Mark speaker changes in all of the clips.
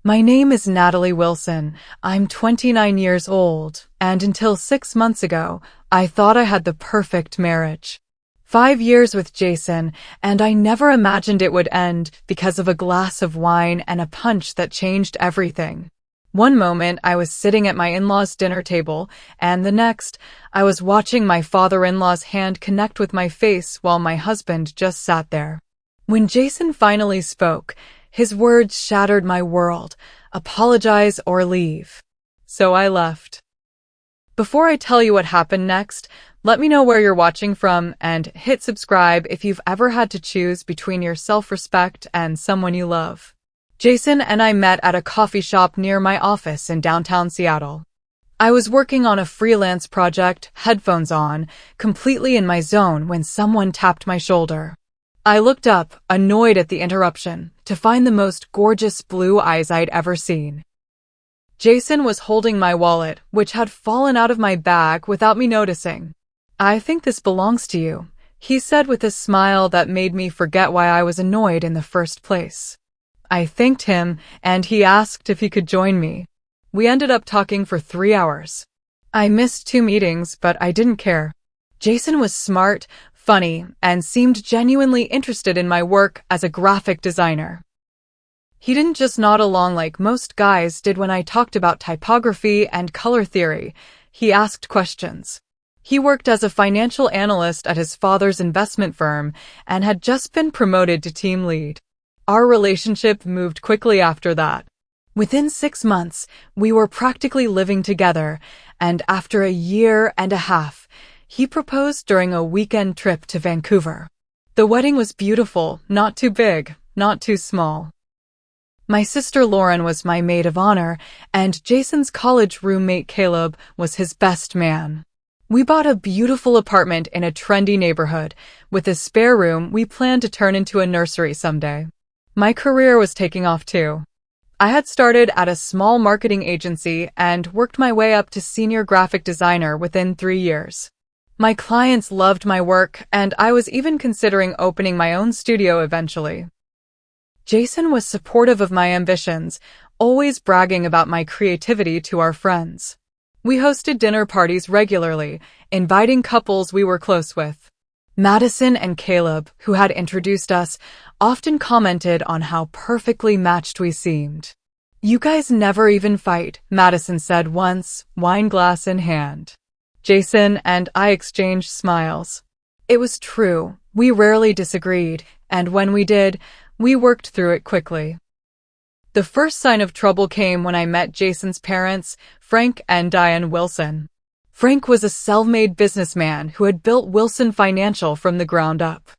Speaker 1: My name is Natalie Wilson. I'm 29 years old, and until 6 months ago, I thought I had the perfect marriage. 5 years with Jason, and I never imagined it would end because of a glass of wine and a punch that changed everything. One moment, I was sitting at my in-laws' dinner table, and the next, I was watching my father-in-law's hand connect with my face while my husband just sat there. When Jason finally spoke, his words shattered my world. Apologize or leave. So I left. Before I tell you what happened next, let me know where you're watching from and hit subscribe if you've ever had to choose between your self-respect and someone you love. Jason and I met at a coffee shop near my office in downtown Seattle. I was working on a freelance project, headphones on, completely in my zone when someone tapped my shoulder. I looked up, annoyed at the interruption, to find the most gorgeous blue eyes I'd ever seen. Jason was holding my wallet, which had fallen out of my bag without me noticing. "I think this belongs to you," he said with a smile that made me forget why I was annoyed in the first place. I thanked him, and he asked if he could join me. We ended up talking for 3 hours. I missed 2 meetings, but I didn't care. Jason was smart, funny, and seemed genuinely interested in my work as a graphic designer. He didn't just nod along like most guys did when I talked about typography and color theory. He asked questions. He worked as a financial analyst at his father's investment firm and had just been promoted to team lead. Our relationship moved quickly after that. Within 6 months, we were practically living together, and after a year and a half, he proposed during a weekend trip to Vancouver. The wedding was beautiful, not too big, not too small. My sister Lauren was my maid of honor, and Jason's college roommate Caleb was his best man. We bought a beautiful apartment in a trendy neighborhood. With a spare room we planned to turn into a nursery someday. My career was taking off too. I had started at a small marketing agency and worked my way up to senior graphic designer within 3 years. My clients loved my work, and I was even considering opening my own studio eventually. Jason was supportive of my ambitions, always bragging about my creativity to our friends. We hosted dinner parties regularly, inviting couples we were close with. Madison and Caleb, who had introduced us, often commented on how perfectly matched we seemed. "You guys never even fight," Madison said once, wine glass in hand. Jason and I exchanged smiles. It was true, we rarely disagreed, and when we did, we worked through it quickly. The first sign of trouble came when I met Jason's parents, Frank and Diane Wilson. Frank was a self-made businessman who had built Wilson Financial from the ground up.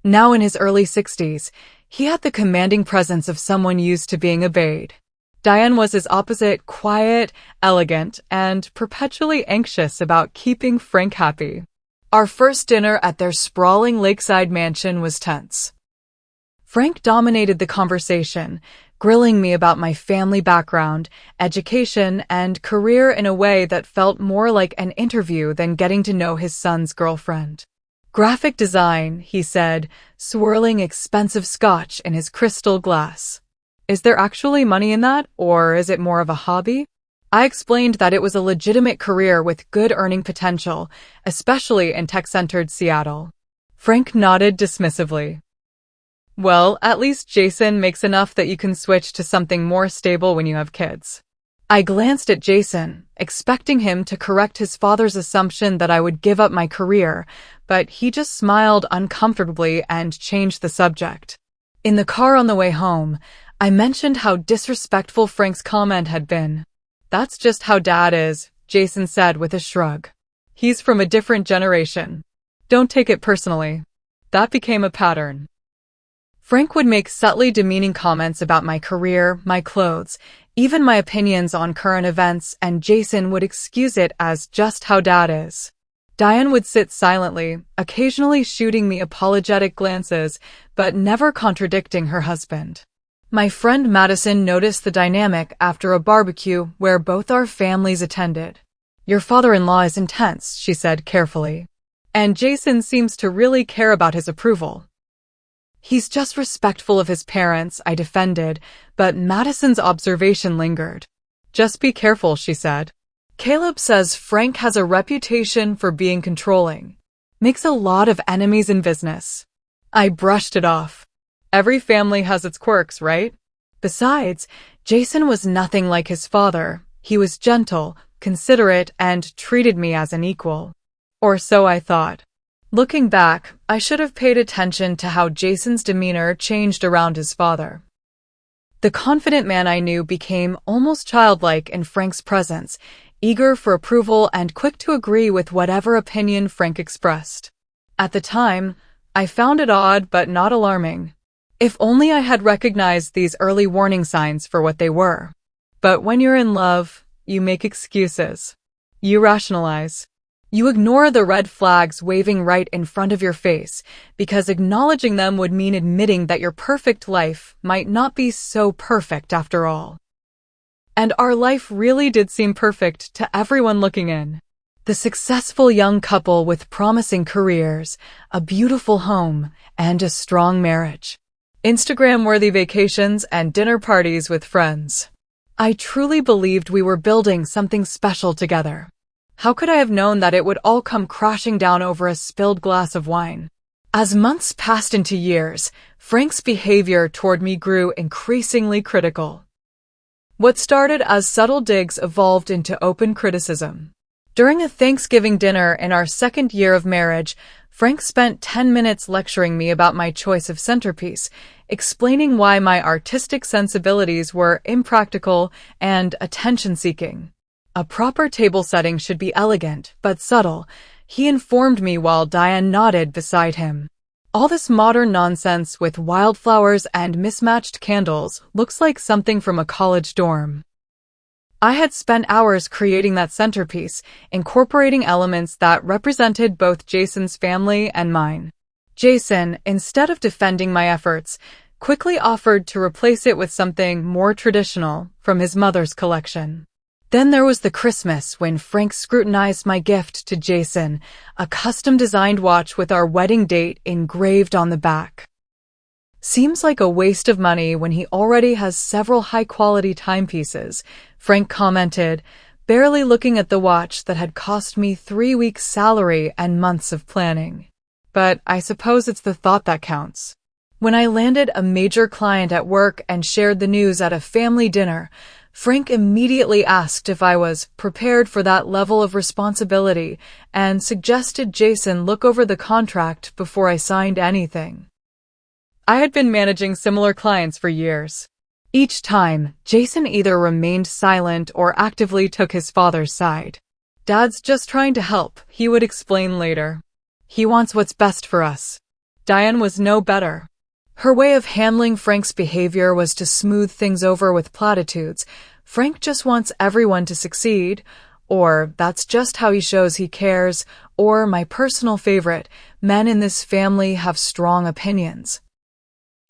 Speaker 1: Now in his early 60s, he had the commanding presence of someone used to being obeyed. Diane was his opposite, quiet, elegant, and perpetually anxious about keeping Frank happy. Our first dinner at their sprawling lakeside mansion was tense. Frank dominated the conversation, grilling me about my family background, education, and career in a way that felt more like an interview than getting to know his son's girlfriend. "Graphic design," he said, swirling expensive scotch in his crystal glass. "Is there actually money in that, or is it more of a hobby?" I explained that it was a legitimate career with good earning potential, especially in tech-centered Seattle. Frank nodded dismissively. "Well, at least Jason makes enough that you can switch to something more stable when you have kids." I glanced at Jason, expecting him to correct his father's assumption that I would give up my career, but he just smiled uncomfortably and changed the subject. In the car on the way home, I mentioned how disrespectful Frank's comment had been. "That's just how Dad is," Jason said with a shrug. "He's from a different generation. Don't take it personally." That became a pattern. Frank would make subtly demeaning comments about my career, my clothes, even my opinions on current events, and Jason would excuse it as just how Dad is. Diane would sit silently, occasionally shooting me apologetic glances, but never contradicting her husband. My friend Madison noticed the dynamic after a barbecue where both our families attended. "Your father-in-law is intense," she said carefully. "And Jason seems to really care about his approval." He's just respectful of his parents, I defended, but Madison's observation lingered. Just be careful, she said. Caleb says Frank has a reputation for being controlling. Makes a lot of enemies in business. I brushed it off. Every family has its quirks, right? Besides, Jason was nothing like his father. He was gentle, considerate, and treated me as an equal. Or so I thought. Looking back, I should have paid attention to how Jason's demeanor changed around his father. The confident man I knew became almost childlike in Frank's presence, eager for approval and quick to agree with whatever opinion Frank expressed. At the time, I found it odd but not alarming. If only I had recognized these early warning signs for what they were. But when you're in love, you make excuses. You rationalize. You ignore the red flags waving right in front of your face, because acknowledging them would mean admitting that your perfect life might not be so perfect after all. And our life really did seem perfect to everyone looking in. The successful young couple with promising careers, a beautiful home, and a strong marriage. Instagram-worthy vacations and dinner parties with friends. I truly believed we were building something special together. How could I have known that it would all come crashing down over a spilled glass of wine? As months passed into years, Frank's behavior toward me grew increasingly critical. What started as subtle digs evolved into open criticism. During a Thanksgiving dinner in our second year of marriage, Frank spent 10 minutes lecturing me about my choice of centerpiece, explaining why my artistic sensibilities were impractical and attention-seeking. A proper table setting should be elegant, but subtle, he informed me while Diane nodded beside him. All this modern nonsense with wildflowers and mismatched candles looks like something from a college dorm. I had spent hours creating that centerpiece, incorporating elements that represented both Jason's family and mine. Jason, instead of defending my efforts, quickly offered to replace it with something more traditional from his mother's collection. Then there was the Christmas when Frank scrutinized my gift to Jason, a custom-designed watch with our wedding date engraved on the back. Seems like a waste of money when he already has several high-quality timepieces, Frank commented, barely looking at the watch that had cost me 3 weeks' salary and months of planning. But I suppose it's the thought that counts. When I landed a major client at work and shared the news at a family dinner, Frank immediately asked if I was prepared for that level of responsibility and suggested Jason look over the contract before I signed anything. I had been managing similar clients for years. Each time, Jason either remained silent or actively took his father's side. Dad's just trying to help, he would explain later. He wants what's best for us. Diane was no better. Her way of handling Frank's behavior was to smooth things over with platitudes. Frank just wants everyone to succeed, or that's just how he shows he cares, or my personal favorite, men in this family have strong opinions.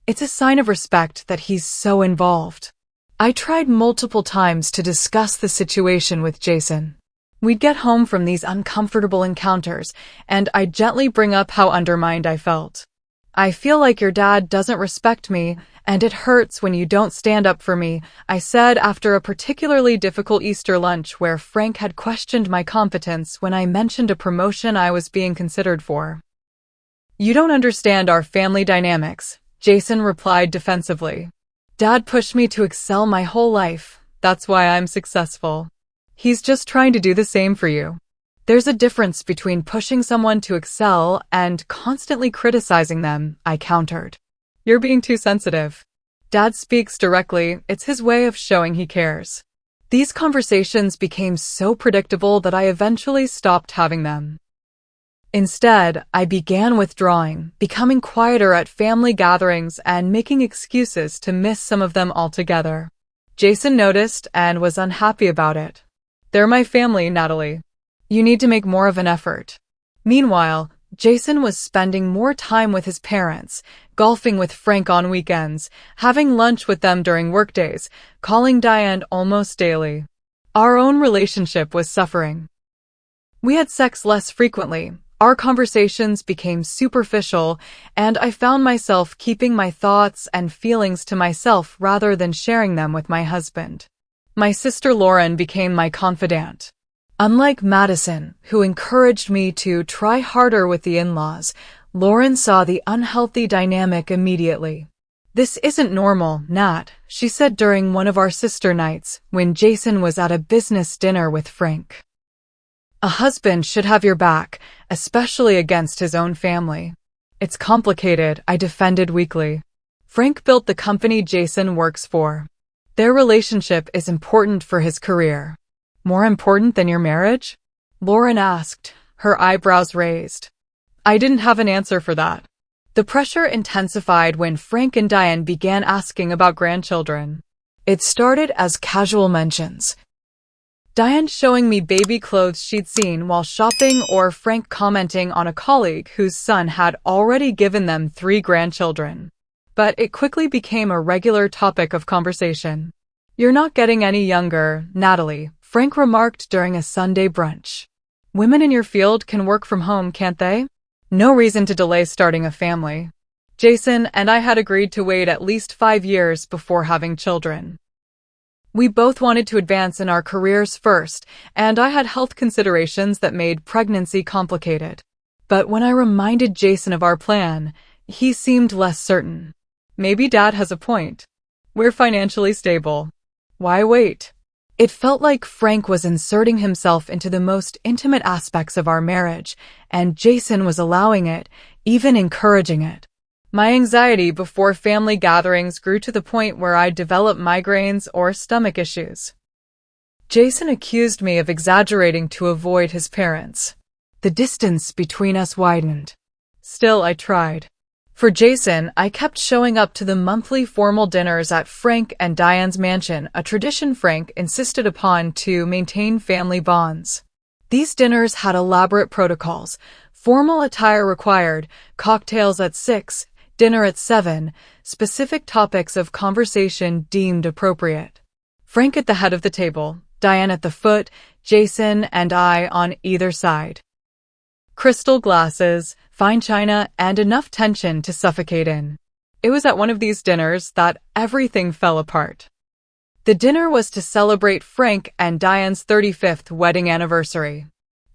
Speaker 1: It's a sign of respect that he's so involved. I tried multiple times to discuss the situation with Jason. We'd get home from these uncomfortable encounters, and I'd gently bring up how undermined I felt. I feel like your dad doesn't respect me, and it hurts when you don't stand up for me, I said after a particularly difficult Easter lunch where Frank had questioned my competence when I mentioned a promotion I was being considered for. You don't understand our family dynamics, Jason replied defensively. Dad pushed me to excel my whole life, that's why I'm successful. He's just trying to do the same for you. There's a difference between pushing someone to excel and constantly criticizing them, I countered. You're being too sensitive. Dad speaks directly, it's his way of showing he cares. These conversations became so predictable that I eventually stopped having them. Instead, I began withdrawing, becoming quieter at family gatherings and making excuses to miss some of them altogether. Jason noticed and was unhappy about it. They're my family, Natalie. You need to make more of an effort. Meanwhile, Jason was spending more time with his parents, golfing with Frank on weekends, having lunch with them during workdays, calling Diane almost daily. Our own relationship was suffering. We had sex less frequently, Our conversations became superficial, and I found myself keeping my thoughts and feelings to myself rather than sharing them with my husband. My sister Lauren became my confidant. Unlike Madison, who encouraged me to try harder with the in-laws, Lauren saw the unhealthy dynamic immediately. "This isn't normal, Nat," she said during one of our sister nights when Jason was at a business dinner with Frank. "A husband should have your back, especially against his own family." "It's complicated," I defended weakly. "Frank built the company Jason works for. Their relationship is important for his career." "More important than your marriage?" Lauren asked, her eyebrows raised. I didn't have an answer for that. The pressure intensified when Frank and Diane began asking about grandchildren. It started as casual mentions. Diane showing me baby clothes she'd seen while shopping, or Frank commenting on a colleague whose son had already given them 3 grandchildren. But it quickly became a regular topic of conversation. "You're not getting any younger, Natalie," Frank remarked during a Sunday brunch. "Women in your field can work from home, can't they? No reason to delay starting a family." Jason and I had agreed to wait at least 5 years before having children. We both wanted to advance in our careers first, and I had health considerations that made pregnancy complicated. But when I reminded Jason of our plan, he seemed less certain. "Maybe Dad has a point. We're financially stable. Why wait?" It felt like Frank was inserting himself into the most intimate aspects of our marriage, and Jason was allowing it, even encouraging it. My anxiety before family gatherings grew to the point where I developed migraines or stomach issues. Jason accused me of exaggerating to avoid his parents. The distance between us widened. Still, I tried. For Jason, I kept showing up to the monthly formal dinners at Frank and Diane's mansion, a tradition Frank insisted upon to maintain family bonds. These dinners had elaborate protocols, formal attire required, cocktails at 6, dinner at 7, specific topics of conversation deemed appropriate. Frank at the head of the table, Diane at the foot, Jason and I on either side. Crystal glasses, fine china, and enough tension to suffocate in. It was at one of these dinners that everything fell apart. The dinner was to celebrate Frank and Diane's 35th wedding anniversary.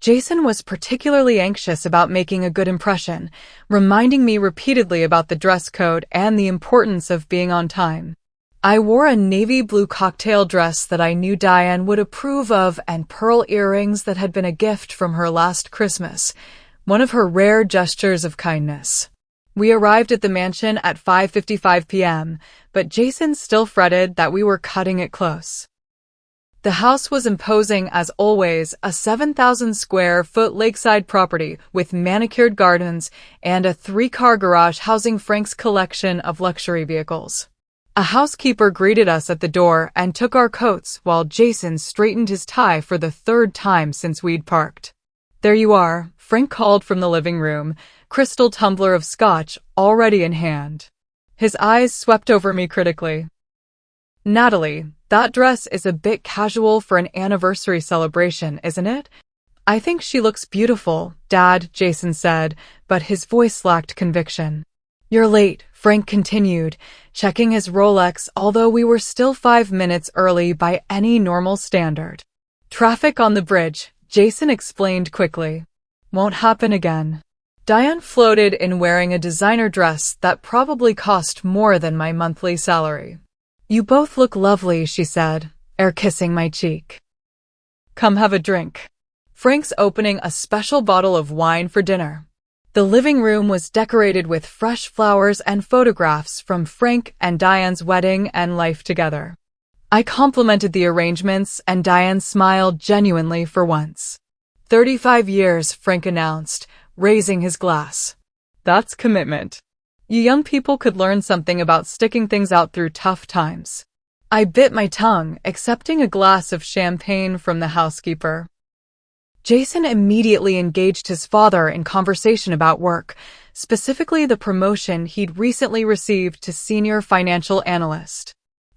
Speaker 1: Jason was particularly anxious about making a good impression, reminding me repeatedly about the dress code and the importance of being on time. I wore a navy blue cocktail dress that I knew Diane would approve of and pearl earrings that had been a gift from her last Christmas, one of her rare gestures of kindness. We arrived at the mansion at 5:55 p.m., but Jason still fretted that we were cutting it close. The house was imposing as always, a 7,000 square foot lakeside property with manicured gardens and a 3-car garage housing Frank's collection of luxury vehicles. A housekeeper greeted us at the door and took our coats while Jason straightened his tie for the 3rd time since we'd parked. "There you are," Frank called from the living room, crystal tumbler of scotch already in hand. His eyes swept over me critically. "Natalie, that dress is a bit casual for an anniversary celebration, isn't it?" "I think she looks beautiful, Dad," Jason said, but his voice lacked conviction. "You're late," Frank continued, checking his Rolex, although we were still 5 minutes early by any normal standard. "Traffic on the bridge," Jason explained quickly. "Won't happen again." Diane floated in wearing a designer dress that probably cost more than my monthly salary. "You both look lovely," she said, air-kissing my cheek. "Come have a drink." Frank's opening a special bottle of wine for dinner. The living room was decorated with fresh flowers and photographs from Frank and Diane's wedding and life together. I complimented the arrangements, and Diane smiled genuinely for once. 35 years, Frank announced, raising his glass. "That's commitment. You young people could learn something about sticking things out through tough times." I bit my tongue, accepting a glass of champagne from the housekeeper. Jason immediately engaged his father in conversation about work, specifically the promotion he'd recently received to senior financial analyst.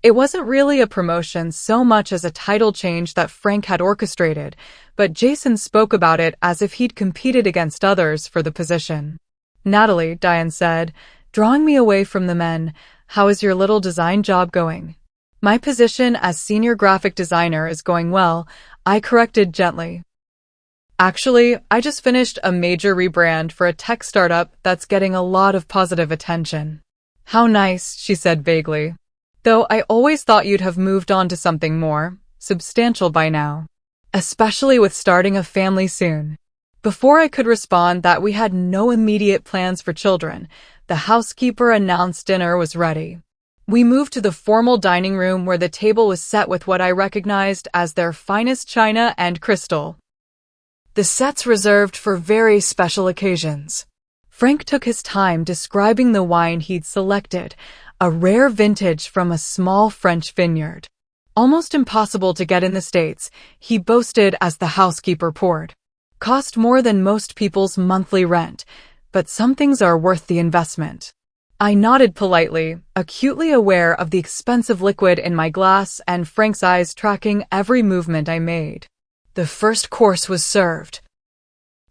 Speaker 1: It wasn't really a promotion so much as a title change that Frank had orchestrated, but Jason spoke about it as if he'd competed against others for the position. "Natalie," Diane said, drawing me away from the men, "how is your little design job going?" "My position as senior graphic designer is going well," I corrected gently. "Actually, I just finished a major rebrand for a tech startup that's getting a lot of positive attention." "How nice," she said vaguely. "Though I always thought you'd have moved on to something more substantial by now, especially with starting a family soon." Before I could respond that we had no immediate plans for children, the housekeeper announced dinner was ready. We moved to the formal dining room where the table was set with what I recognized as their finest china and crystal. The sets reserved for very special occasions. Frank took his time describing the wine he'd selected, a rare vintage from a small French vineyard. Almost impossible to get in the States, he boasted as the housekeeper poured. Cost more than most people's monthly rent, but some things are worth the investment. I nodded politely, acutely aware of the expensive liquid in my glass and Frank's eyes tracking every movement I made. The first course was served.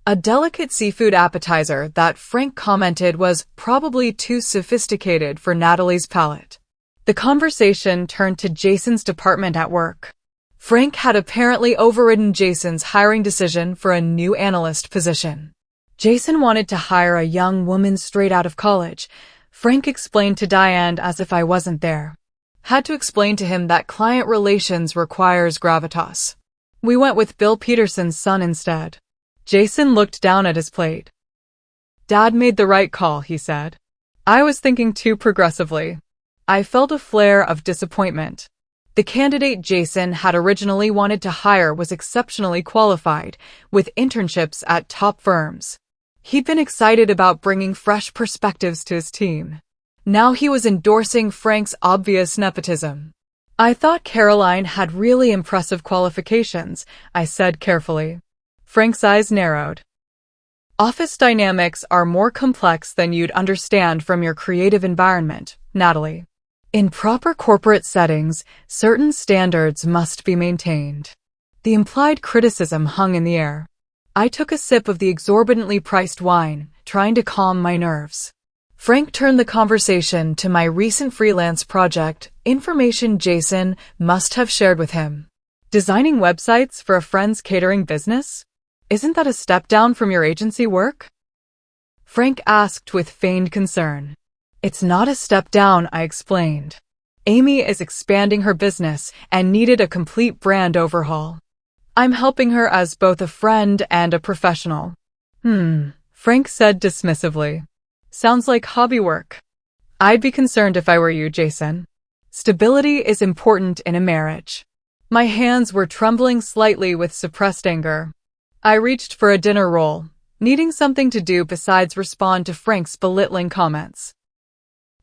Speaker 1: A delicate seafood appetizer that Frank commented was probably too sophisticated for Natalie's palate. The conversation turned to Jason's department at work. Frank had apparently overridden Jason's hiring decision for a new analyst position. Jason wanted to hire a young woman straight out of college. Frank explained to Diane as if I wasn't there. Had to explain to him that client relations requires gravitas. We went with Bill Peterson's son instead. Jason looked down at his plate. "Dad made the right call," he said. I was thinking too progressively. I felt a flare of disappointment. The candidate Jason had originally wanted to hire was exceptionally qualified, with internships at top firms. He'd been excited about bringing fresh perspectives to his team. Now he was endorsing Frank's obvious nepotism. "I thought Caroline had really impressive qualifications," I said carefully. Frank's eyes narrowed. "Office dynamics are more complex than you'd understand from your creative environment, Natalie. In proper corporate settings, certain standards must be maintained." The implied criticism hung in the air. I took a sip of the exorbitantly priced wine, trying to calm my nerves. Frank turned the conversation to my recent freelance project, information Jason must have shared with him. "Designing websites for a friend's catering business? Isn't that a step down from your agency work?" Frank asked with feigned concern. "It's not a step down," I explained. "Amy is expanding her business and needed a complete brand overhaul. I'm helping her as both a friend and a professional." Frank said dismissively. "Sounds like hobby work." "I'd be concerned if I were you, Jason. Stability is important in a marriage." My hands were trembling slightly with suppressed anger. I reached for a dinner roll, needing something to do besides respond to Frank's belittling comments.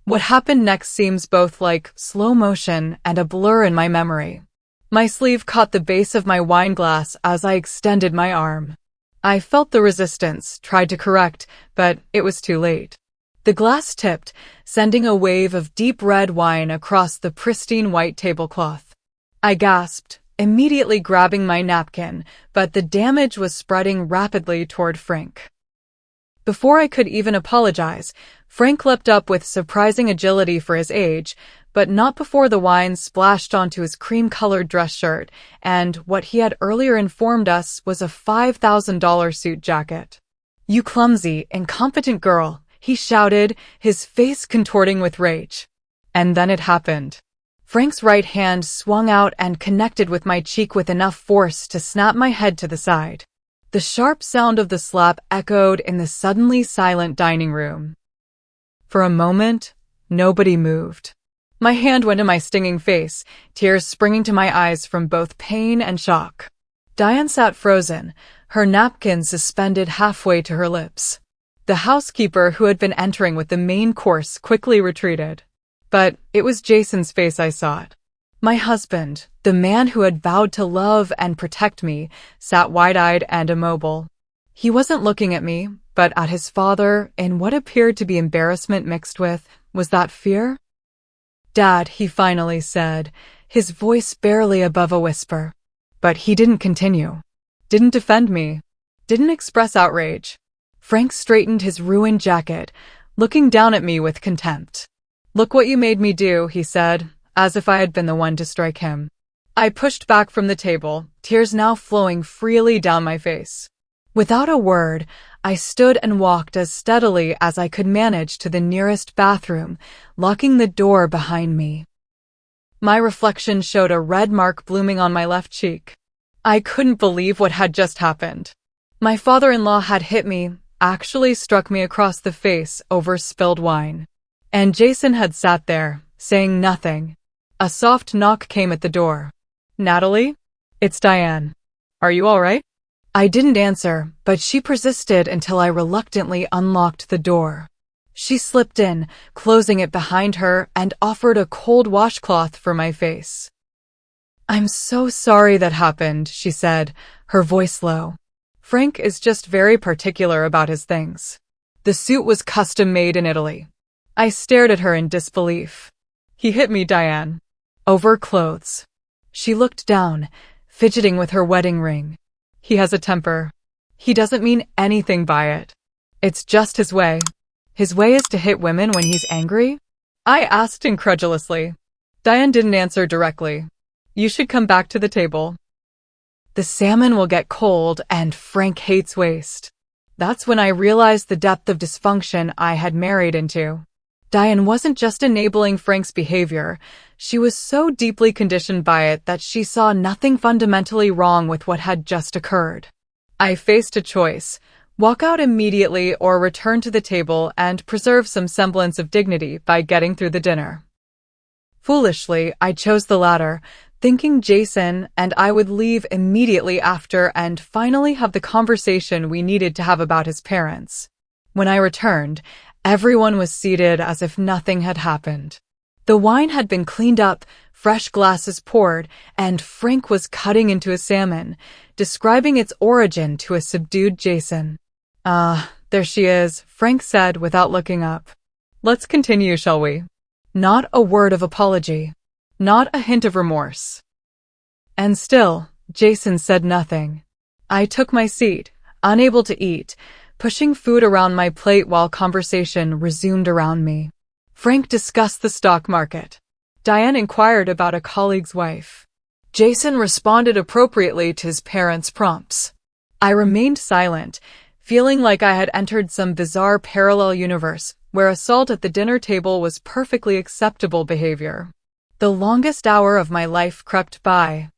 Speaker 1: What happened next seems both like slow motion and a blur in my memory. My sleeve caught the base of my wine glass as I extended my arm. I felt the resistance, tried to correct, but it was too late. The glass tipped, sending a wave of deep red wine across the pristine white tablecloth. I gasped, immediately grabbing my napkin, but the damage was spreading rapidly toward Frank. Before I could even apologize, Frank leapt up with surprising agility for his age, but not before the wine splashed onto his cream-colored dress shirt and what he had earlier informed us was a $5,000 suit jacket. "You clumsy, incompetent girl," he shouted, his face contorting with rage. And then it happened. Frank's right hand swung out and connected with my cheek with enough force to snap my head to the side. The sharp sound of the slap echoed in the suddenly silent dining room. For a moment, nobody moved. My hand went to my stinging face, tears springing to my eyes from both pain and shock. Diane sat frozen, her napkin suspended halfway to her lips. The housekeeper who had been entering with the main course quickly retreated. But it was Jason's face I sought. My husband, the man who had vowed to love and protect me, sat wide-eyed and immobile. He wasn't looking at me, but at his father in what appeared to be embarrassment mixed with, was that fear? Dad, he finally said, his voice barely above a whisper. But he didn't continue. Didn't defend me. Didn't express outrage. Frank straightened his ruined jacket, looking down at me with contempt. Look what you made me do, he said, as if I had been the one to strike him. I pushed back from the table, tears now flowing freely down my face. Without a word, I stood and walked as steadily as I could manage to the nearest bathroom, locking the door behind me. My reflection showed a red mark blooming on my left cheek. I couldn't believe what had just happened. My father-in-law had hit me, actually struck me across the face over spilled wine. And Jason had sat there, saying nothing. A soft knock came at the door. Natalie? It's Diane. Are you all right? I didn't answer, but she persisted until I reluctantly unlocked the door. She slipped in, closing it behind her, and offered a cold washcloth for my face. I'm so sorry that happened, she said, her voice low. Frank is just very particular about his things. The suit was custom-made in Italy. I stared at her in disbelief. He hit me, Diane. Over clothes. She looked down, fidgeting with her wedding ring. He has a temper. He doesn't mean anything by it. It's just his way. His way is to hit women when he's angry? I asked incredulously. Diane didn't answer directly. You should come back to the table. The salmon will get cold and Frank hates waste. That's when I realized the depth of dysfunction I had married into. Diane wasn't just enabling Frank's behavior, she was so deeply conditioned by it that she saw nothing fundamentally wrong with what had just occurred. I faced a choice: walk out immediately or return to the table and preserve some semblance of dignity by getting through the dinner. Foolishly, I chose the latter, thinking Jason and I would leave immediately after and finally have the conversation we needed to have about his parents. When I returned, everyone was seated as if nothing had happened. The wine had been cleaned up, fresh glasses poured, and Frank was cutting into a salmon, describing its origin to a subdued Jason. There she is, Frank said without looking up. Let's continue, shall we? Not a word of apology. Not a hint of remorse. And still, Jason said nothing. I took my seat, unable to eat, pushing food around my plate while conversation resumed around me. Frank discussed the stock market. Diane inquired about a colleague's wife. Jason responded appropriately to his parents' prompts. I remained silent, feeling like I had entered some bizarre parallel universe where assault at the dinner table was perfectly acceptable behavior. The longest hour of my life crept by.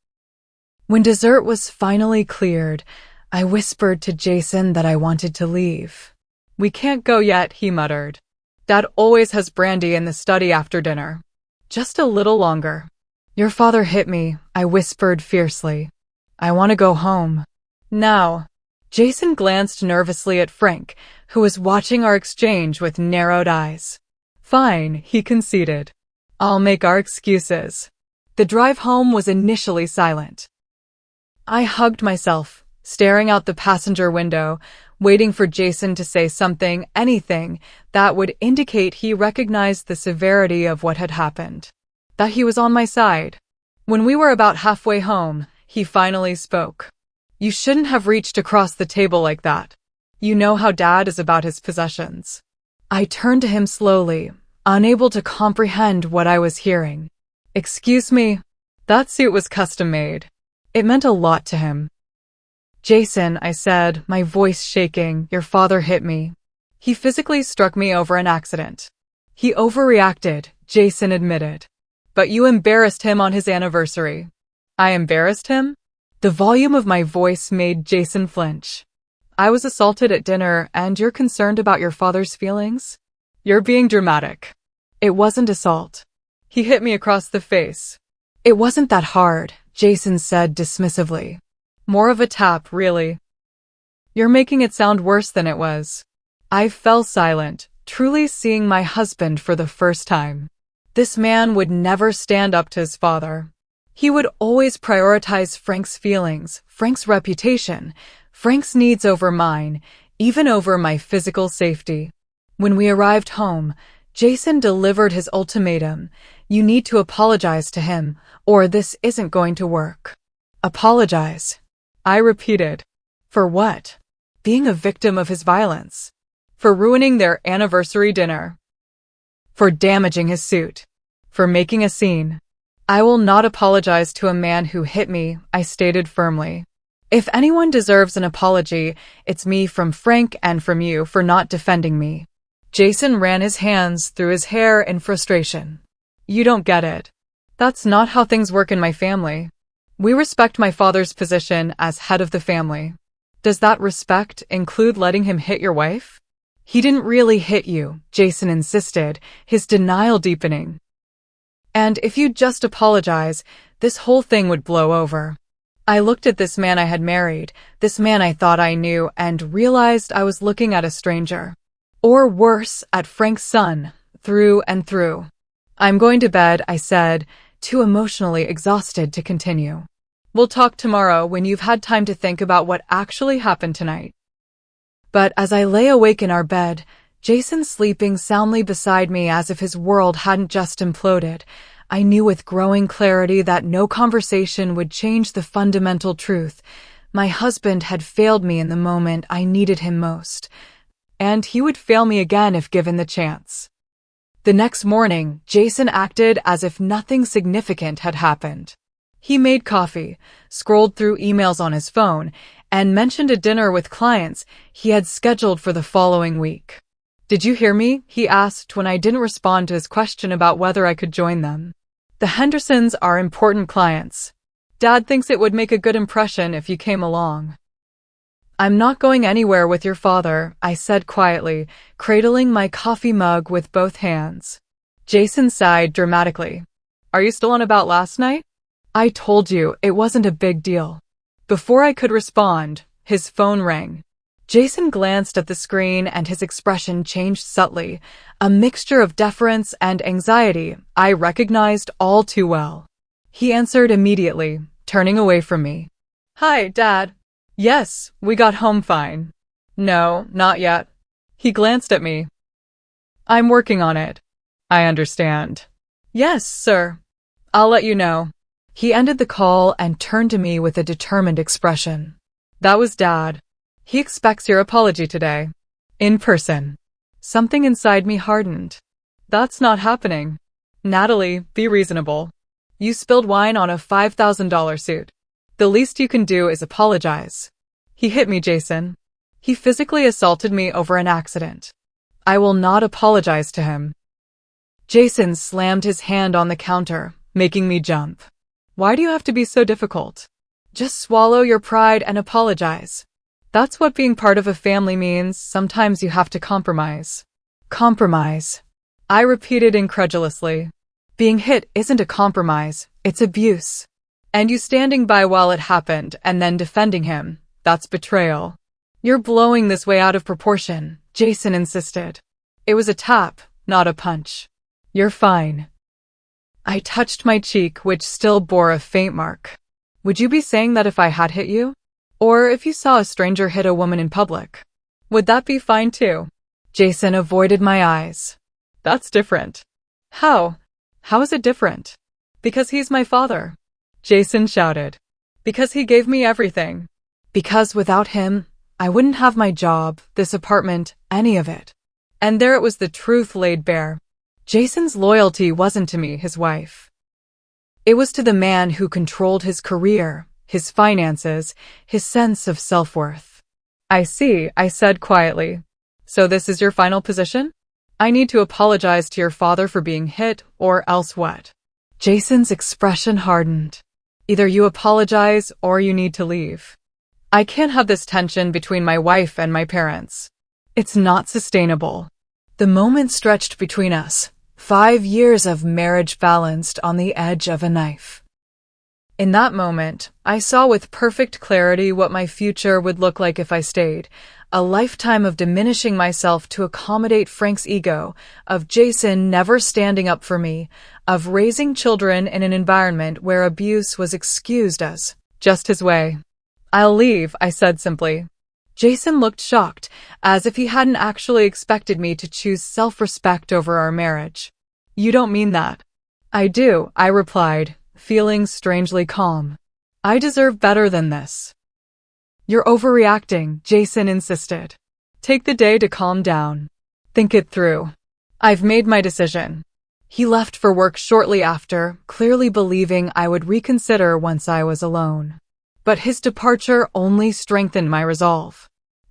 Speaker 1: When dessert was finally cleared, I whispered to Jason that I wanted to leave. We can't go yet, he muttered. Dad always has brandy in the study after dinner. Just a little longer. Your father hit me, I whispered fiercely. I want to go home. Now. Jason glanced nervously at Frank, who was watching our exchange with narrowed eyes. Fine, he conceded. I'll make our excuses. The drive home was initially silent. I hugged myself, staring out the passenger window, waiting for Jason to say something, anything, that would indicate he recognized the severity of what had happened. That he was on my side. When we were about halfway home, he finally spoke. You shouldn't have reached across the table like that. You know how Dad is about his possessions. I turned to him slowly, unable to comprehend what I was hearing. Excuse me. That suit was custom-made. It meant a lot to him. Jason, I said, my voice shaking, your father hit me. He physically struck me over an accident. He overreacted, Jason admitted. But you embarrassed him on his anniversary. I embarrassed him? The volume of my voice made Jason flinch. I was assaulted at dinner, and you're concerned about your father's feelings? You're being dramatic. It wasn't assault. He hit me across the face. It wasn't that hard, Jason said dismissively. More of a tap, really. You're making it sound worse than it was. I fell silent, truly seeing my husband for the first time. This man would never stand up to his father. He would always prioritize Frank's feelings, Frank's reputation, Frank's needs over mine, even over my physical safety. When we arrived home, Jason delivered his ultimatum, You need to apologize to him, or this isn't going to work. Apologize. I repeated. For what? Being a victim of his violence. For ruining their anniversary dinner. For damaging his suit. For making a scene. I will not apologize to a man who hit me, I stated firmly. If anyone deserves an apology, it's me from Frank and from you for not defending me. Jason ran his hands through his hair in frustration. You don't get it. That's not how things work in my family. We respect my father's position as head of the family. Does that respect include letting him hit your wife? He didn't really hit you, Jason insisted, his denial deepening. And if you'd just apologize, this whole thing would blow over. I looked at this man I had married, this man I thought I knew, and realized I was looking at a stranger. Or worse, at Frank's son, through and through. I'm going to bed, I said, too emotionally exhausted to continue. We'll talk tomorrow when you've had time to think about what actually happened tonight. But as I lay awake in our bed, Jason sleeping soundly beside me as if his world hadn't just imploded, I knew with growing clarity that no conversation would change the fundamental truth. My husband had failed me in the moment I needed him most, and he would fail me again if given the chance. The next morning, Jason acted as if nothing significant had happened. He made coffee, scrolled through emails on his phone, and mentioned a dinner with clients he had scheduled for the following week. Did you hear me? He asked when I didn't respond to his question about whether I could join them. The Hendersons are important clients. Dad thinks it would make a good impression if you came along. I'm not going anywhere with your father, I said quietly, cradling my coffee mug with both hands. Jason sighed dramatically. Are you still on about last night? I told you it wasn't a big deal. Before I could respond, his phone rang. Jason glanced at the screen and his expression changed subtly, a mixture of deference and anxiety I recognized all too well. He answered immediately, turning away from me. Hi, Dad. Yes, we got home fine. No, not yet. He glanced at me. I'm working on it. I understand. Yes, sir. I'll let you know. He ended the call and turned to me with a determined expression. That was Dad. He expects your apology today. In person. Something inside me hardened. That's not happening. Natalie, be reasonable. You spilled wine on a $5,000 suit. The least you can do is apologize. He hit me, Jason. He physically assaulted me over an accident. I will not apologize to him. Jason slammed his hand on the counter, making me jump. Why do you have to be so difficult? Just swallow your pride and apologize. That's what being part of a family means. Sometimes you have to compromise. Compromise. I repeated incredulously. Being hit isn't a compromise, it's abuse. And you standing by while it happened and then defending him, that's betrayal. You're blowing this way out of proportion, Jason insisted. It was a tap, not a punch. You're fine. I touched my cheek, which still bore a faint mark. Would you be saying that if I had hit you? Or if you saw a stranger hit a woman in public? Would that be fine too? Jason avoided my eyes. That's different. How? How is it different? Because he's my father. Jason shouted. Because he gave me everything. Because without him, I wouldn't have my job, this apartment, any of it. And there it was, the truth laid bare. Jason's loyalty wasn't to me, his wife. It was to the man who controlled his career, his finances, his sense of self-worth. I see, I said quietly. So this is your final position? I need to apologize to your father for being hit, or else what? Jason's expression hardened. Either you apologize or you need to leave. I can't have this tension between my wife and my parents. It's not sustainable. The moment stretched between us, 5 years of marriage balanced on the edge of a knife. In that moment, I saw with perfect clarity what my future would look like if I stayed. A lifetime of diminishing myself to accommodate Frank's ego, of Jason never standing up for me, of raising children in an environment where abuse was excused as just his way. I'll leave, I said simply. Jason looked shocked, as if he hadn't actually expected me to choose self-respect over our marriage. You don't mean that. I do, I replied, feeling strangely calm. I deserve better than this. You're overreacting, Jason insisted. Take the day to calm down. Think it through. I've made my decision. He left for work shortly after, clearly believing I would reconsider once I was alone. But his departure only strengthened my resolve.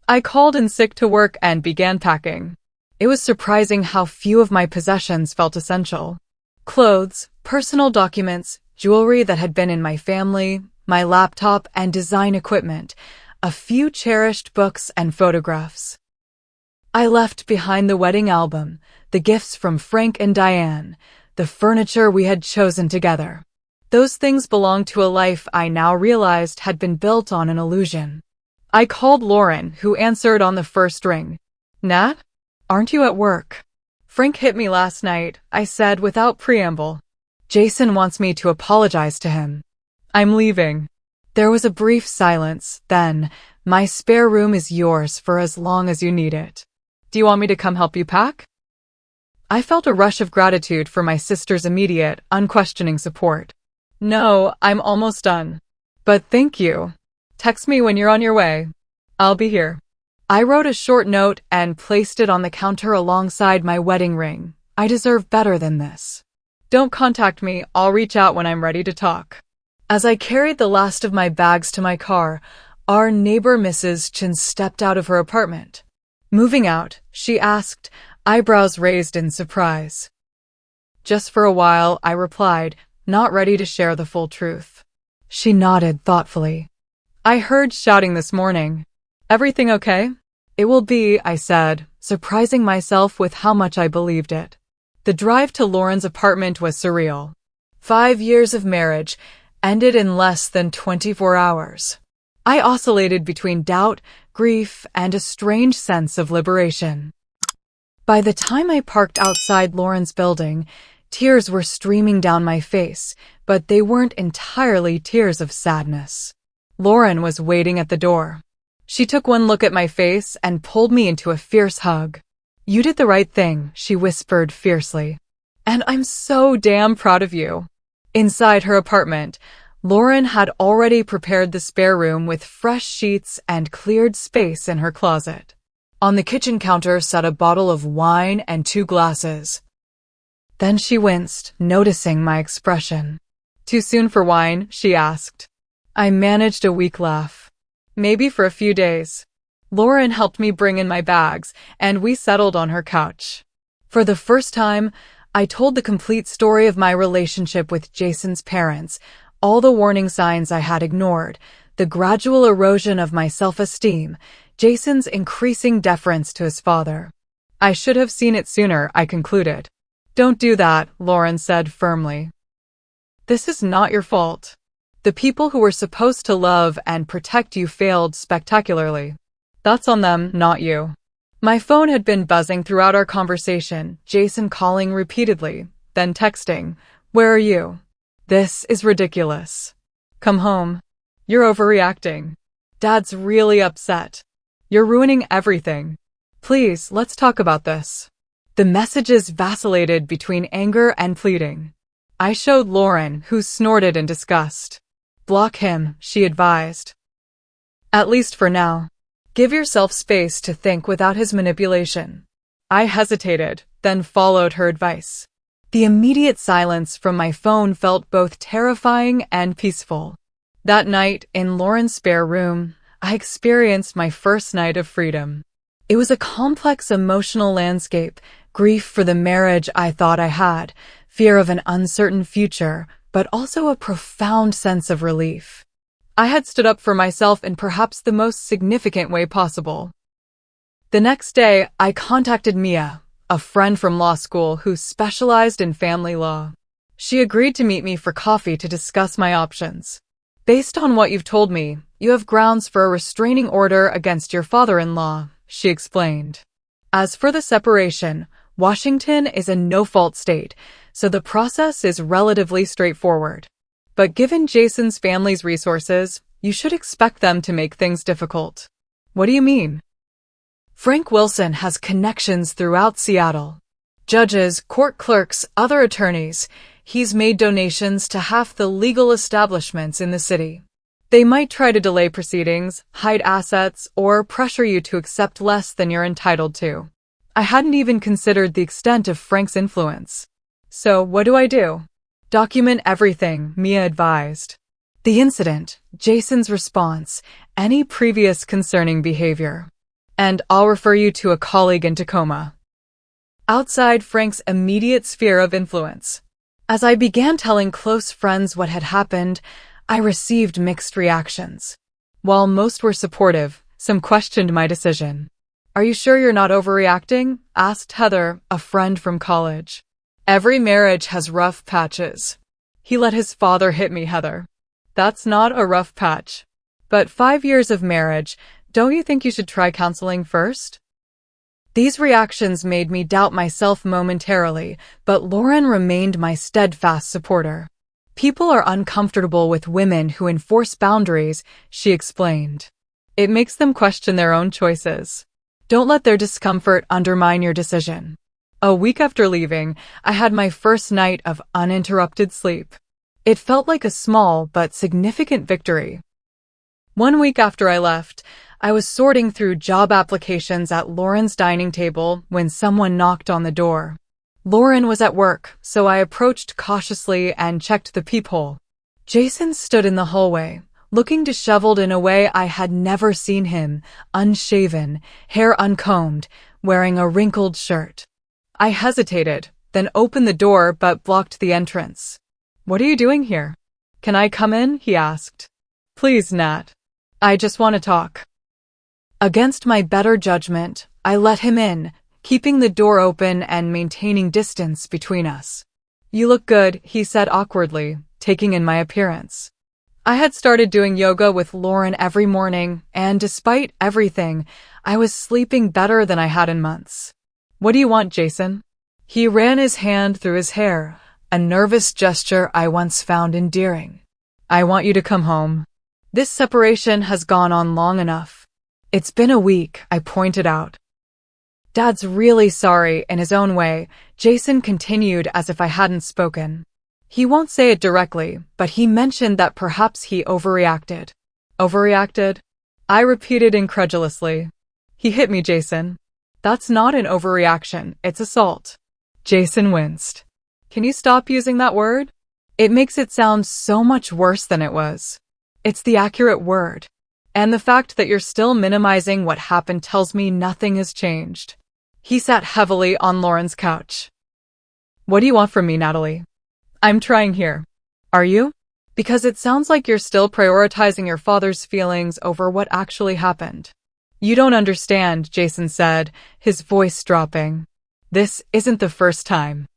Speaker 1: I called in sick to work and began packing. It was surprising how few of my possessions felt essential. Clothes, personal documents, jewelry that had been in my family, my laptop and design equipment, a few cherished books and photographs. I left behind the wedding album, the gifts from Frank and Diane, the furniture we had chosen together. Those things belonged to a life I now realized had been built on an illusion. I called Lauren, who answered on the first ring. Nat? Aren't you at work? Frank hit me last night, I said without preamble. Jason wants me to apologize to him. I'm leaving. There was a brief silence, then, my spare room is yours for as long as you need it. Do you want me to come help you pack? I felt a rush of gratitude for my sister's immediate, unquestioning support. No, I'm almost done. But thank you. Text me when you're on your way. I'll be here. I wrote a short note and placed it on the counter alongside my wedding ring. I deserve better than this. Don't contact me, I'll reach out when I'm ready to talk. As I carried the last of my bags to my car, our neighbor Mrs. Chin stepped out of her apartment. Moving out, she asked, eyebrows raised in surprise. Just for a while, I replied, not ready to share the full truth. She nodded thoughtfully. I heard shouting this morning. Everything okay? It will be, I said, surprising myself with how much I believed it. The drive to Lauren's apartment was surreal. 5 years of marriage ended in less than 24 hours. I oscillated between doubt, grief, and a strange sense of liberation. By the time I parked outside Lauren's building, tears were streaming down my face, but they weren't entirely tears of sadness. Lauren was waiting at the door. She took one look at my face and pulled me into a fierce hug. You did the right thing, she whispered fiercely. And I'm so damn proud of you. Inside her apartment, Lauren had already prepared the spare room with fresh sheets and cleared space in her closet. On the kitchen counter sat a bottle of wine and 2 glasses. Then she winced, noticing my expression. Too soon for wine, she asked. I managed a weak laugh. Maybe for a few days. Lauren helped me bring in my bags, and we settled on her couch. For the first time, I told the complete story of my relationship with Jason's parents, all the warning signs I had ignored, the gradual erosion of my self-esteem, Jason's increasing deference to his father. I should have seen it sooner, I concluded. Don't do that, Lauren said firmly. This is not your fault. The people who were supposed to love and protect you failed spectacularly. That's on them, not you. My phone had been buzzing throughout our conversation, Jason calling repeatedly, then texting, Where are you? This is ridiculous. Come home. You're overreacting. Dad's really upset. You're ruining everything. Please, let's talk about this. The messages vacillated between anger and pleading. I showed Lauren, who snorted in disgust. Block him, she advised. At least for now. Give yourself space to think without his manipulation. I hesitated, then followed her advice. The immediate silence from my phone felt both terrifying and peaceful. That night, in Lauren's spare room, I experienced my first night of freedom. It was a complex emotional landscape, grief for the marriage I thought I had, fear of an uncertain future, but also a profound sense of relief. I had stood up for myself in perhaps the most significant way possible. The next day, I contacted Mia, a friend from law school who specialized in family law. She agreed to meet me for coffee to discuss my options. Based on what you've told me, you have grounds for a restraining order against your father-in-law, she explained. As for the separation, Washington is a no-fault state, so the process is relatively straightforward. But given Jason's family's resources, you should expect them to make things difficult. What do you mean? Frank Wilson has connections throughout Seattle. Judges, court clerks, other attorneys. he's made donations to half the legal establishments in the city. They might try to delay proceedings, hide assets, or pressure you to accept less than you're entitled to. I hadn't even considered the extent of Frank's influence. So, what do? Document everything, Mia advised. The incident, Jason's response, any previous concerning behavior. And I'll refer you to a colleague in Tacoma. Outside Frank's immediate sphere of influence. As I began telling close friends what had happened, I received mixed reactions. While most were supportive, some questioned my decision. Are you sure you're not overreacting? Asked Heather, a friend from college. Every marriage has rough patches. He let his father hit me, Heather. That's not a rough patch. But 5 years of marriage, don't you think you should try counseling first? These reactions made me doubt myself momentarily, but Lauren remained my steadfast supporter. People are uncomfortable with women who enforce boundaries, she explained. It makes them question their own choices. Don't let their discomfort undermine your decision. A week after leaving, I had my first night of uninterrupted sleep. It felt like a small but significant victory. 1 week after I left, I was sorting through job applications at Lauren's dining table when someone knocked on the door. Lauren was at work, so I approached cautiously and checked the peephole. Jason stood in the hallway, looking disheveled in a way I had never seen him, unshaven, hair uncombed, wearing a wrinkled shirt. I hesitated, then opened the door but blocked the entrance. What are you doing here? Can I come in? He asked. Please, Nat. I just want to talk. Against my better judgment, I let him in, keeping the door open and maintaining distance between us. You look good, he said awkwardly, taking in my appearance. I had started doing yoga with Lauren every morning, and despite everything, I was sleeping better than I had in months. What do you want, Jason? He ran his hand through his hair, a nervous gesture I once found endearing. I want you to come home. This separation has gone on long enough. It's been a week, I pointed out. Dad's really sorry in his own way, Jason continued as if I hadn't spoken. He won't say it directly, but he mentioned that perhaps he overreacted. Overreacted? I repeated incredulously. He hit me, Jason. That's not an overreaction, it's assault. Jason winced. Can you stop using that word? It makes it sound so much worse than it was. It's the accurate word. And the fact that you're still minimizing what happened tells me nothing has changed. He sat heavily on Lauren's couch. What do you want from me, Natalie? I'm trying here. Are you? Because it sounds like you're still prioritizing your father's feelings over what actually happened. You don't understand, Jason said, his voice dropping. This isn't the first time.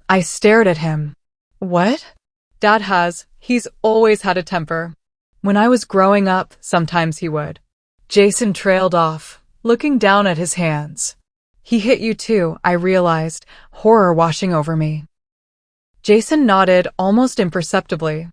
Speaker 1: I stared at him. What? Dad has. He's always had a temper. When I was growing up, sometimes he would. Jason trailed off, looking down at his hands. He hit you too, I realized, horror washing over me. Jason nodded almost imperceptibly.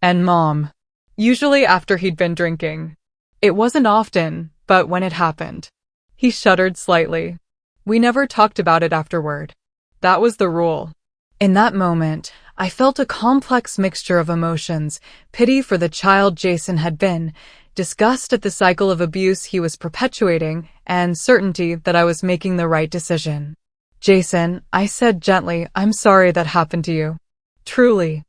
Speaker 1: And Mom. Usually after he'd been drinking. It wasn't often, but when it happened. He shuddered slightly. We never talked about it afterward. That was the rule. In that moment, I felt a complex mixture of emotions, pity for the child Jason had been, disgust at the cycle of abuse he was perpetuating, and certainty that I was making the right decision. Jason, I said gently, I'm sorry that happened to you. Truly.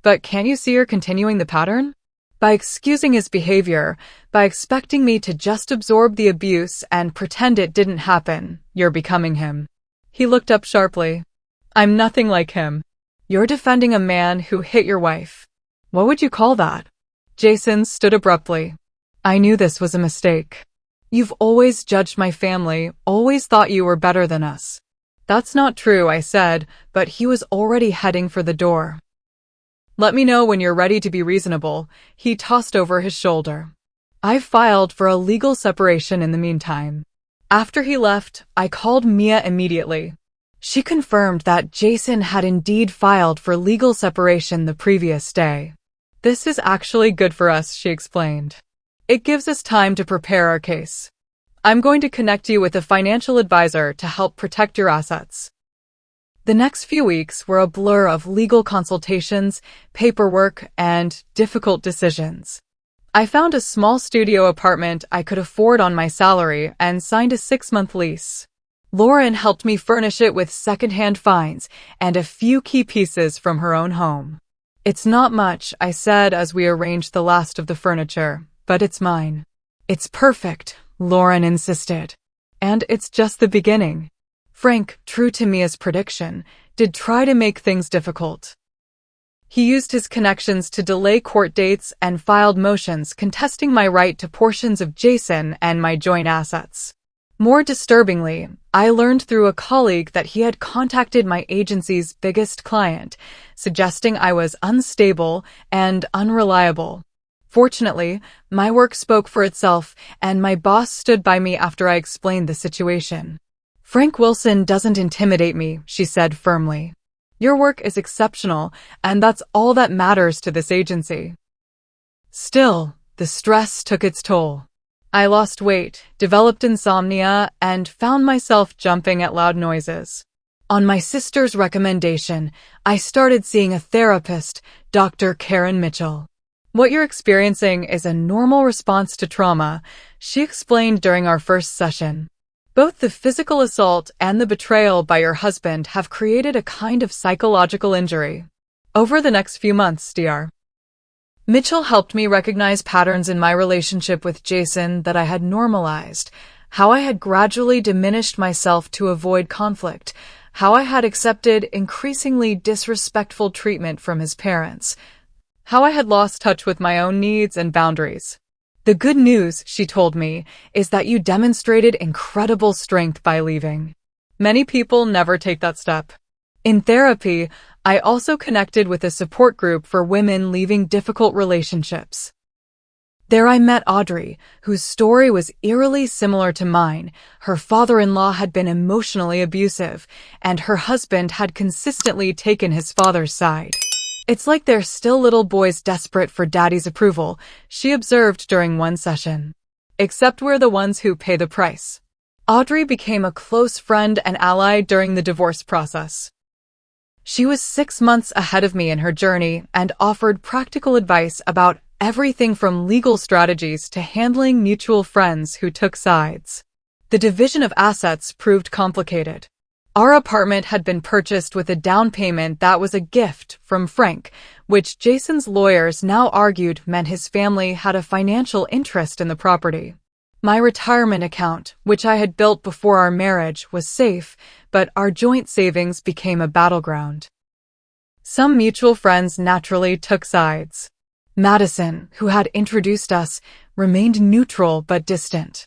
Speaker 1: But can't you see you're continuing the pattern? By excusing his behavior, by expecting me to just absorb the abuse and pretend it didn't happen, you're becoming him. He looked up sharply. I'm nothing like him. You're defending a man who hit your wife. What would you call that? Jason stood abruptly. I knew this was a mistake. You've always judged my family, always thought you were better than us. That's not true, I said, but he was already heading for the door. Let me know when you're ready to be reasonable, he tossed over his shoulder. I've filed for a legal separation in the meantime. After he left, I called Mia immediately. She confirmed that Jason had indeed filed for legal separation the previous day. This is actually good for us, she explained. It gives us time to prepare our case. I'm going to connect you with a financial advisor to help protect your assets. The next few weeks were a blur of legal consultations, paperwork, and difficult decisions. I found a small studio apartment I could afford on my salary and signed a 6-month lease. Lauren helped me furnish it with secondhand finds and a few key pieces from her own home. "It's not much," I said as we arranged the last of the furniture, "but it's mine." "It's perfect," Lauren insisted. "And it's just the beginning." Frank, true to Mia's prediction, did try to make things difficult. He used his connections to delay court dates and filed motions contesting my right to portions of Jason and my joint assets. More disturbingly, I learned through a colleague that he had contacted my agency's biggest client, suggesting I was unstable and unreliable. Fortunately, my work spoke for itself, and my boss stood by me after I explained the situation. "Frank Wilson doesn't intimidate me," she said firmly. "Your work is exceptional, and that's all that matters to this agency." Still, the stress took its toll. I lost weight, developed insomnia, and found myself jumping at loud noises. On my sister's recommendation, I started seeing a therapist, Dr. Karen Mitchell. "What you're experiencing is a normal response to trauma," she explained during our first session. "Both the physical assault and the betrayal by your husband have created a kind of psychological injury. Over the next few months, Dr. Mitchell helped me recognize patterns in my relationship with Jason that I had normalized, how I had gradually diminished myself to avoid conflict, how I had accepted increasingly disrespectful treatment from his parents, how I had lost touch with my own needs and boundaries. The good news," she told me, "is that you demonstrated incredible strength by leaving. Many people never take that step." In therapy, I also connected with a support group for women leaving difficult relationships. There I met Audrey, whose story was eerily similar to mine. Her father-in-law had been emotionally abusive, and her husband had consistently taken his father's side. "It's like they're still little boys desperate for daddy's approval," she observed during one session. "Except we're the ones who pay the price." Audrey became a close friend and ally during the divorce process. She was 6 months ahead of me in her journey and offered practical advice about everything from legal strategies to handling mutual friends who took sides. The division of assets proved complicated. Our apartment had been purchased with a down payment that was a gift from Frank, which Jason's lawyers now argued meant his family had a financial interest in the property. My retirement account, which I had built before our marriage, was safe, but our joint savings became a battleground. Some mutual friends naturally took sides. Madison, who had introduced us, remained neutral but distant.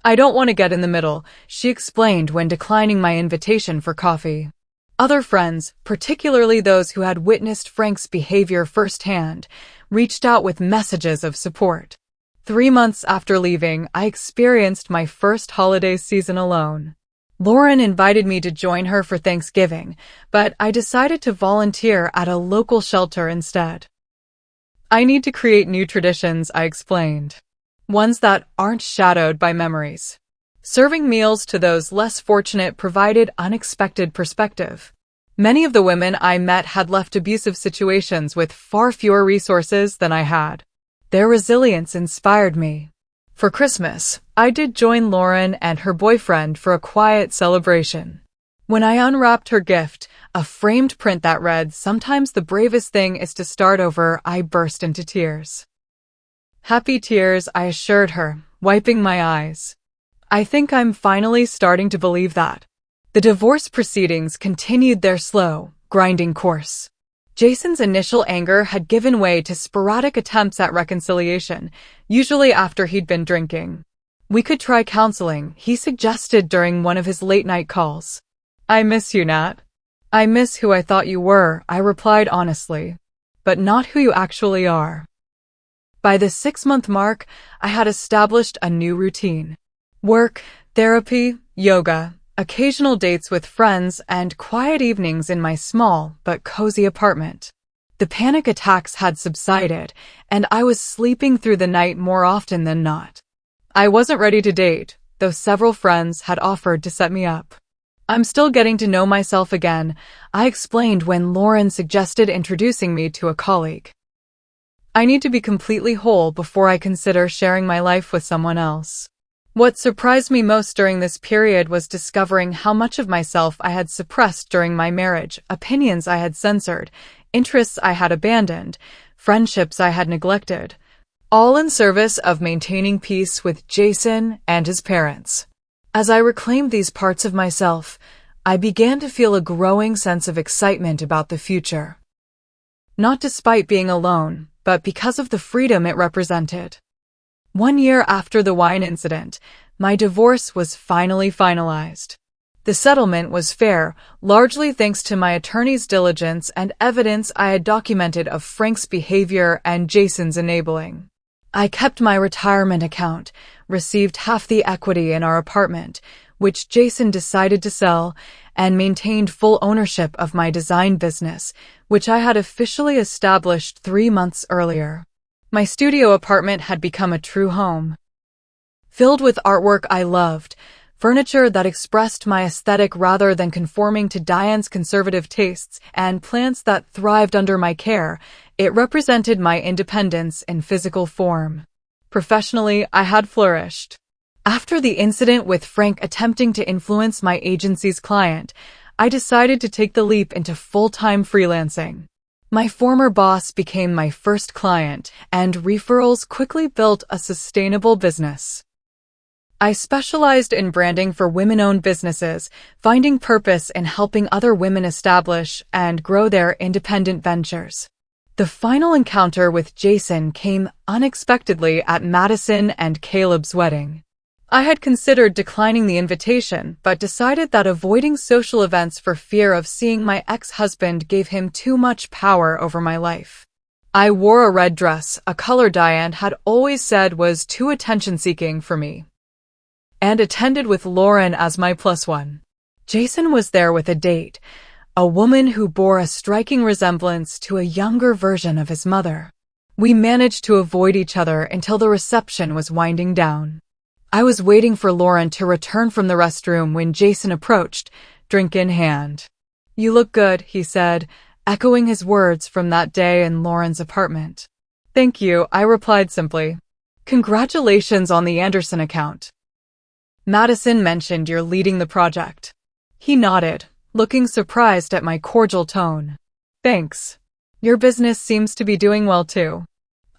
Speaker 1: "I don't want to get in the middle," she explained when declining my invitation for coffee. Other friends, particularly those who had witnessed Frank's behavior firsthand, reached out with messages of support. 3 months after leaving, I experienced my first holiday season alone. Lauren invited me to join her for Thanksgiving, but I decided to volunteer at a local shelter instead. "I need to create new traditions," I explained. "Ones that aren't shadowed by memories." Serving meals to those less fortunate provided unexpected perspective. Many of the women I met had left abusive situations with far fewer resources than I had. Their resilience inspired me. For Christmas, I did join Lauren and her boyfriend for a quiet celebration. When I unwrapped her gift, a framed print that read, "Sometimes the bravest thing is to start over," I burst into tears. "Happy tears," I assured her, wiping my eyes. "I think I'm finally starting to believe that." The divorce proceedings continued their slow, grinding course. Jason's initial anger had given way to sporadic attempts at reconciliation, usually after he'd been drinking. "We could try counseling," he suggested during one of his late-night calls. "I miss you, Nat." "I miss who I thought you were," I replied honestly. "But not who you actually are." By the 6-month mark, I had established a new routine. Work, therapy, yoga, occasional dates with friends, and quiet evenings in my small but cozy apartment. The panic attacks had subsided, and I was sleeping through the night more often than not. I wasn't ready to date, though several friends had offered to set me up. I'm still getting to know myself again, I explained when Lauren suggested introducing me to a colleague. I need to be completely whole before I consider sharing my life with someone else. What surprised me most during this period was discovering how much of myself I had suppressed during my marriage, opinions I had censored, interests I had abandoned, friendships I had neglected, all in service of maintaining peace with Jason and his parents. As I reclaimed these parts of myself, I began to feel a growing sense of excitement about the future. Not despite being alone, but because of the freedom it represented. 1 year after the wine incident, my divorce was finally finalized. The settlement was fair, largely thanks to my attorney's diligence and evidence I had documented of Frank's behavior and Jason's enabling. I kept my retirement account, received half the equity in our apartment, which Jason decided to sell, and maintained full ownership of my design business, which I had officially established 3 months earlier. My studio apartment had become a true home. Filled with artwork I loved, furniture that expressed my aesthetic rather than conforming to Diane's conservative tastes, and plants that thrived under my care, it represented my independence in physical form. Professionally, I had flourished. After the incident with Frank attempting to influence my agency's client, I decided to take the leap into full-time freelancing. My former boss became my first client, and referrals quickly built a sustainable business. I specialized in branding for women-owned businesses, finding purpose in helping other women establish and grow their independent ventures. The final encounter with Jason came unexpectedly at Madison and Caleb's wedding. I had considered declining the invitation, but decided that avoiding social events for fear of seeing my ex-husband gave him too much power over my life. I wore a red dress, a color Diane had always said was too attention-seeking for me, and attended with Lauren as my plus one. Jason was there with a date, a woman who bore a striking resemblance to a younger version of his mother. We managed to avoid each other until the reception was winding down. I was waiting for Lauren to return from the restroom when Jason approached, drink in hand. "You look good," he said, echoing his words from that day in Lauren's apartment. "Thank you," I replied simply. "Congratulations on the Anderson account. Madison mentioned you're leading the project." He nodded, looking surprised at my cordial tone. "Thanks. Your business seems to be doing well too.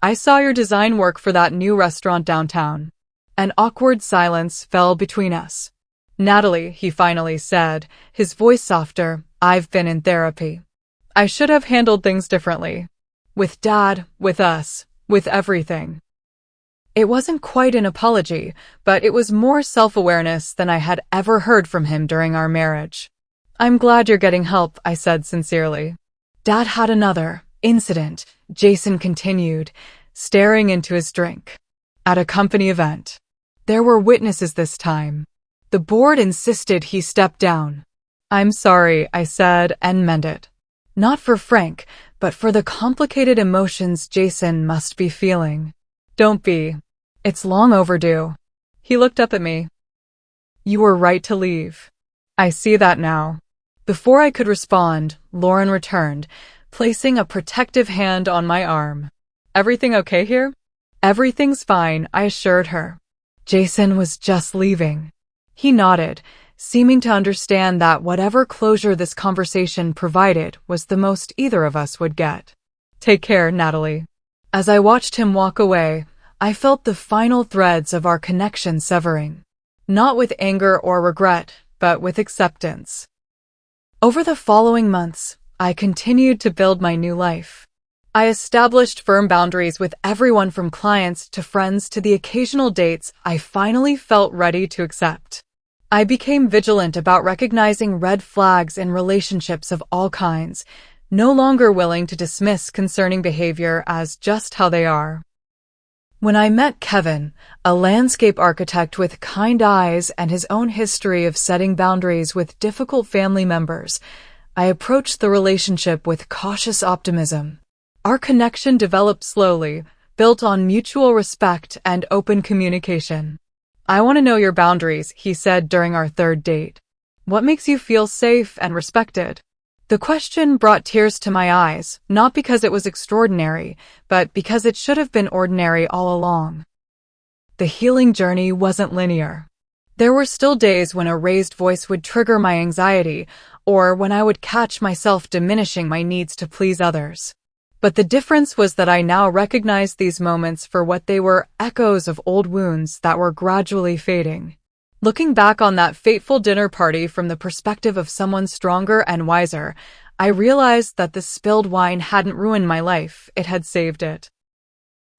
Speaker 1: I saw your design work for that new restaurant downtown." An awkward silence fell between us. "Natalie," he finally said, his voice softer, "I've been in therapy. I should have handled things differently. With Dad, with us, with everything." It wasn't quite an apology, but it was more self-awareness than I had ever heard from him during our marriage. "I'm glad you're getting help," I said sincerely. "Dad had another incident," Jason continued, staring into his drink. "At a company event. There were witnesses this time. The board insisted he step down." "I'm sorry," I said, and meant it. Not for Frank, but for the complicated emotions Jason must be feeling. "Don't be. It's long overdue." He looked up at me. "You were right to leave. I see that now." Before I could respond, Lauren returned, placing a protective hand on my arm. "Everything okay here?" "Everything's fine," I assured her. "Jason was just leaving." He nodded, seeming to understand that whatever closure this conversation provided was the most either of us would get. "Take care, Natalie." As I watched him walk away, I felt the final threads of our connection severing. Not with anger or regret, but with acceptance. Over the following months, I continued to build my new life. I established firm boundaries with everyone from clients to friends to the occasional dates I finally felt ready to accept. I became vigilant about recognizing red flags in relationships of all kinds, no longer willing to dismiss concerning behavior as just how they are. When I met Kevin, a landscape architect with kind eyes and his own history of setting boundaries with difficult family members, I approached the relationship with cautious optimism. Our connection developed slowly, built on mutual respect and open communication. "I want to know your boundaries," he said during our third date. What makes you feel safe and respected? The question brought tears to my eyes, not because it was extraordinary, but because it should have been ordinary all along. The healing journey wasn't linear. There were still days when a raised voice would trigger my anxiety, or when I would catch myself diminishing my needs to please others. But the difference was that I now recognized these moments for what they were: echoes of old wounds that were gradually fading. Looking back on that fateful dinner party from the perspective of someone stronger and wiser, I realized that the spilled wine hadn't ruined my life, it had saved it.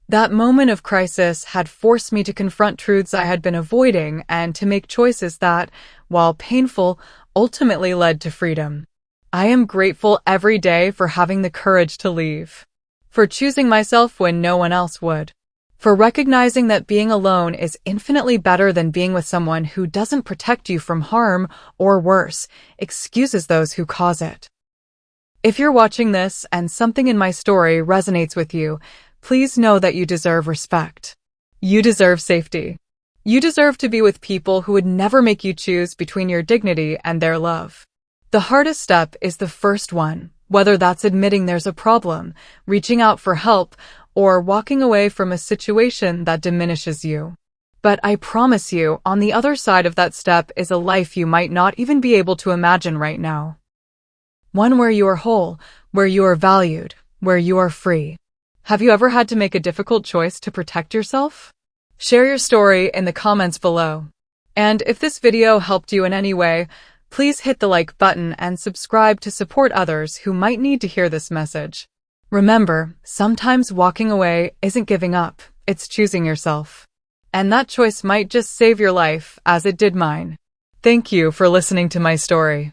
Speaker 1: That moment of crisis had forced me to confront truths I had been avoiding and to make choices that, while painful, ultimately led to freedom. I am grateful every day for having the courage to leave, for choosing myself when no one else would, for recognizing that being alone is infinitely better than being with someone who doesn't protect you from harm, or worse, excuses those who cause it. If you're watching this and something in my story resonates with you, please know that you deserve respect. You deserve safety. You deserve to be with people who would never make you choose between your dignity and their love. The hardest step is the first one, whether that's admitting there's a problem, reaching out for help, or walking away from a situation that diminishes you. But I promise you, on the other side of that step is a life you might not even be able to imagine right now. One where you are whole, where you are valued, where you are free. Have you ever had to make a difficult choice to protect yourself? Share your story in the comments below. And if this video helped you in any way, please hit the like button and subscribe to support others who might need to hear this message. Remember, sometimes walking away isn't giving up, it's choosing yourself. And that choice might just save your life, as it did mine. Thank you for listening to my story.